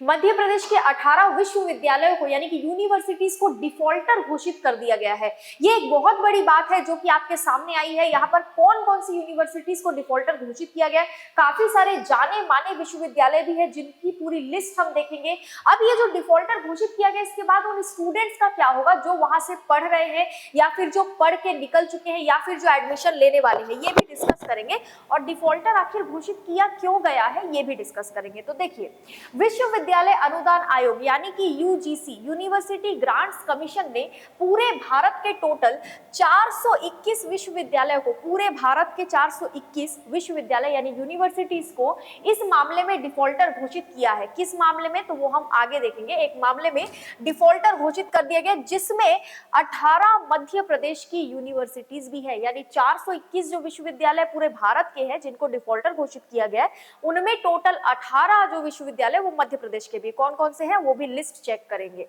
मध्य प्रदेश के 18 विश्वविद्यालयों को यानी कि यूनिवर्सिटीज को डिफॉल्टर घोषित कर दिया गया है। ये एक बहुत बड़ी बात है जो कि आपके सामने आई है। यहाँ पर कौन कौन सी यूनिवर्सिटीज को डिफॉल्टर घोषित किया गया है, काफी सारे जाने माने विश्वविद्यालय भी है जिनकी पूरी लिस्ट हम देखेंगे। अब ये जो डिफॉल्टर घोषित किया गया, इसके बाद उन स्टूडेंट्स का क्या होगा जो वहां से पढ़ रहे हैं या फिर जो पढ़ के निकल चुके हैं या फिर जो एडमिशन लेने वाले हैं, ये भी डिस्कस करेंगे। और डिफॉल्टर आखिर घोषित किया क्यों गया है ये भी डिस्कस करेंगे। तो देखिए, विश्वविद्यालय अनुदान आयोग यानी कि यूजीसी, यूनिवर्सिटी ग्रांट्स कमीशन ने पूरे भारत के टोटल 421 विश्वविद्यालयों को, पूरे भारत के 421 विश्वविद्यालय यानी यूनिवर्सिटीज को इस मामले में डिफॉल्टर घोषित किया है। किस मामले में, तो वो हम आगे देखेंगे। एक मामले में डिफॉल्टर घोषित कर दिया गया जिसमें 18 मध्य प्रदेश की यूनिवर्सिटीज भी है, यानी 421 जो विश्वविद्यालय पूरे भारत के हैं जिनको डिफॉल्टर घोषित किया गया है, उनमें टोटल 18 जो विश्वविद्यालय वो मध्य प्रदेश के भी। कौन कौन से हैं वो भी लिस्ट चेक करेंगे।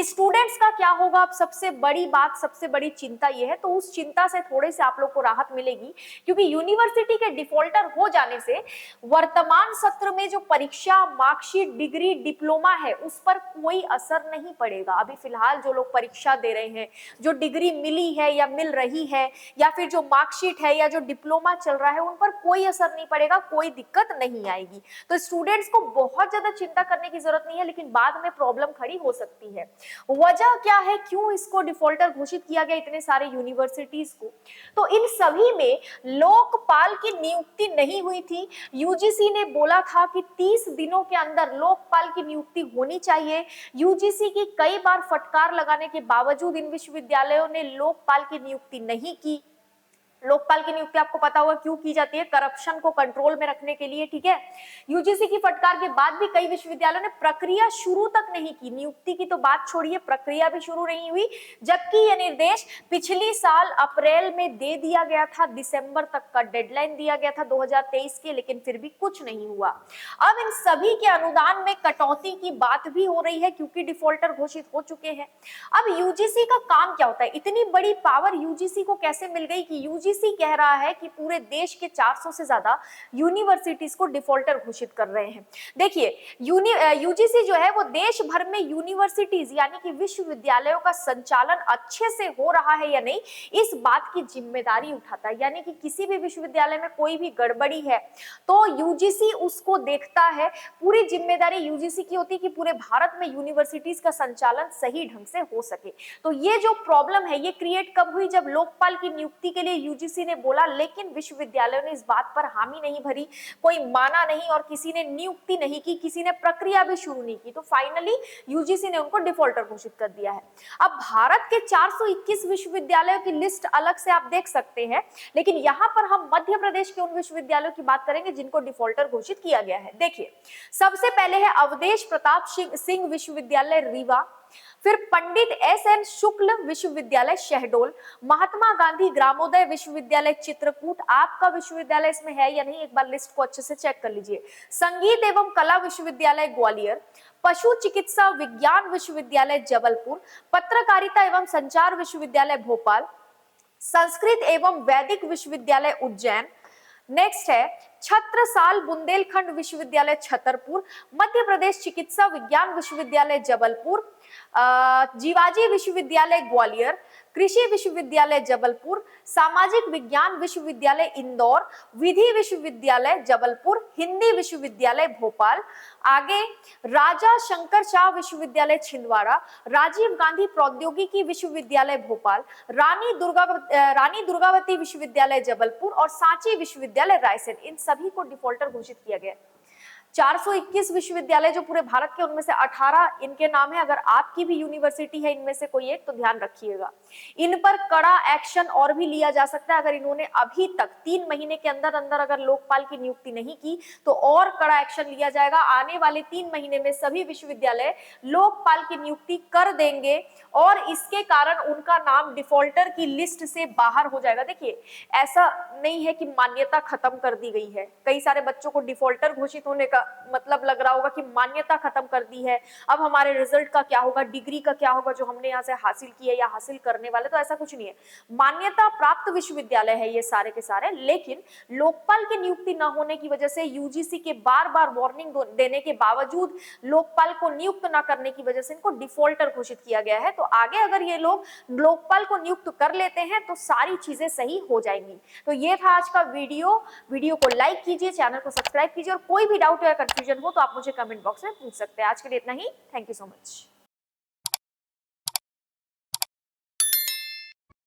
स्टूडेंट्स का क्या होगा, अब सबसे बड़ी बात, सबसे बड़ी चिंता ये है, तो उस चिंता से थोड़े से आप लोग को राहत मिलेगी क्योंकि यूनिवर्सिटी के डिफॉल्टर हो जाने से वर्तमान सत्र में जो परीक्षा, मार्कशीट, डिग्री, डिप्लोमा है उस पर कोई असर नहीं पड़ेगा। अभी फिलहाल जो लोग परीक्षा दे रहे हैं, जो डिग्री मिली है या मिल रही है या फिर जो मार्कशीट है या जो डिप्लोमा चल रहा है, उन पर कोई असर नहीं पड़ेगा, कोई दिक्कत नहीं आएगी। तो स्टूडेंट्स को बहुत ज्यादा चिंता करने की जरूरत नहीं है, लेकिन बाद में प्रॉब्लम खड़ी हो सकती है। वजह क्या है, क्यों इसको डिफॉल्टर घोषित किया गया इतने सारे यूनिवर्सिटीज को? तो इन सभी में लोकपाल की नियुक्ति नहीं हुई थी। यूजीसी ने बोला था कि 30 दिनों के अंदर लोकपाल की नियुक्ति होनी चाहिए। यूजीसी की कई बार फटकार लगाने के बावजूद इन विश्वविद्यालयों ने लोकपाल की नियुक्ति नहीं की। लोकपाल की नियुक्ति आपको पता होगा क्यों की जाती है, करप्शन को कंट्रोल में रखने के लिए, ठीक है। यूजीसी की फटकार के बाद भी कई विश्वविद्यालयों ने प्रक्रिया शुरू तक नहीं की। नियुक्ति की तो बात छोड़िए, प्रक्रिया भी शुरू नहीं हुई, जबकि यह निर्देश पिछली साल अप्रैल में दे दिया गया था। दिसंबर तक का डेडलाइन दिया गया था 2023 के, लेकिन फिर भी कुछ नहीं हुआ। अब इन सभी के अनुदान में कटौती की बात भी हो रही है क्योंकि डिफॉल्टर घोषित हो चुके हैं। अब यूजीसी का काम क्या होता है, इतनी बड़ी पावर यूजीसी को कैसे मिल गई कि यूजीसी कह रहा है कि पूरे देश के 400 से ज्यादा यूनिवर्सिटीज को डिफॉल्टर घोषित कर रहे हैं। देखिए, यूजीसी जो है वो देश भर में यूनिवर्सिटीज यानी कि विश्वविद्यालयों का संचालन अच्छे से हो रहा है या नहीं, इस बात की जिम्मेदारी उठाता है। यानी कि किसी भी विश्वविद्यालय में कोई भी गड़बड़ी है तो यूजीसी उसको देखता है। पूरी जिम्मेदारी यूजीसी की होती है कि पूरे भारत में यूनिवर्सिटीज का संचालन सही ढंग से हो सके। तो ये जो प्रॉब्लम है ये क्रिएट कब हुई, जब लोकपाल की नियुक्ति के लिए यूजीसी ने बोला, लेकिन विश्वविद्यालयों ने इस बात पर हामी नहीं भरी, कोई माना नहीं और किसी ने नियुक्ति नहीं की, किसी ने प्रक्रिया भी शुरू नहीं की। तो फाइनली यूजीसी ने उनको डिफॉल्टर घोषित कर दिया है। अब भारत के 421 विश्वविद्यालयों की लिस्ट अलग से आप देख सकते हैं, लेकिन यहां पर हम मध्य प्रदेश के उन विश्वविद्यालयों की बात करेंगे जिनको डिफॉल्टर घोषित किया गया है। देखिए, सबसे पहले है अवधेश प्रताप सिंह विश्वविद्यालय रीवा, फिर पंडित एस.एन. शुक्ल विश्वविद्यालय शहडोल, महात्मा गांधी ग्रामोदय विश्वविद्यालय चित्रकूट, आपका विश्वविद्यालय इसमें है या नहीं एक बार लिस्ट को अच्छे से चेक कर लीजिए, संगीत एवं कला विश्वविद्यालय ग्वालियर, पशु चिकित्सा विज्ञान विश्वविद्यालय जबलपुर, पत्रकारिता एवं संचार विश्वविद्यालय भोपाल, संस्कृत एवं वैदिक विश्वविद्यालय उज्जैन। नेक्स्ट है छत्रसाल बुंदेलखंड विश्वविद्यालय छतरपुर, मध्य प्रदेश चिकित्सा विज्ञान विश्वविद्यालय जबलपुर, जीवाजी विश्वविद्यालय ग्वालियर, कृषि विश्वविद्यालय जबलपुर, सामाजिक विज्ञान विश्वविद्यालय इंदौर, विधि विश्वविद्यालय जबलपुर, हिंदी विश्वविद्यालय भोपाल। आगे राजा शंकर शाह विश्वविद्यालय छिंदवाड़ा, राजीव गांधी प्रौद्योगिकी विश्वविद्यालय भोपाल, रानी दुर्गावती विश्वविद्यालय जबलपुर और सांची विश्वविद्यालय रायसेन। इन सभी को डिफॉल्टर घोषित किया गया। 421 विश्वविद्यालय जो पूरे भारत के, उनमें से 18 इनके नाम है। अगर आपकी भी यूनिवर्सिटी है इनमें से कोई एक, तो ध्यान रखिएगा, इन पर कड़ा एक्शन और भी लिया जा सकता है। अगर इन्होंने अभी तक 3 महीने के अंदर अंदर अगर लोकपाल की नियुक्ति नहीं की तो और कड़ा एक्शन लिया जाएगा। आने वाले 3 महीने में सभी विश्वविद्यालय लोकपाल की नियुक्ति कर देंगे और इसके कारण उनका नाम डिफॉल्टर की लिस्ट से बाहर हो जाएगा। देखिए, ऐसा नहीं है कि मान्यता खत्म कर दी गई है, कई सारे बच्चों को डिफॉल्टर घोषित होने का मतलब लग रहा होगा कि मान्यता खत्म कर दी है, अब हमारे रिजल्ट का क्या होगा, डिग्री का क्या होगा जो हमने यहाँ से हासिल की है या हासिल करने वाले, तो ऐसा कुछ नहीं है। मान्यता प्राप्त विश्वविद्यालय है ये सारे के सारे, लेकिन लोकपाल की नियुक्ति न होने की वजह से, यूजीसी के बार बार वार्निंग देने के बावजूद लोकपाल को नियुक्त न करने की वजह से इनको डिफॉल्टर घोषित किया गया है। तो आगे अगर ये लोग लोकपाल को नियुक्त कर लेते हैं तो सारी चीजें सही हो जाएंगी। तो ये था आज का वीडियो को लाइक कीजिए, चैनल को सब्सक्राइब कीजिए, और कोई भी डाउट या कंफ्यूजन हो तो आप मुझे कमेंट बॉक्स में पूछ सकते हैं। आज के लिए इतना ही, थैंक यू सो मच।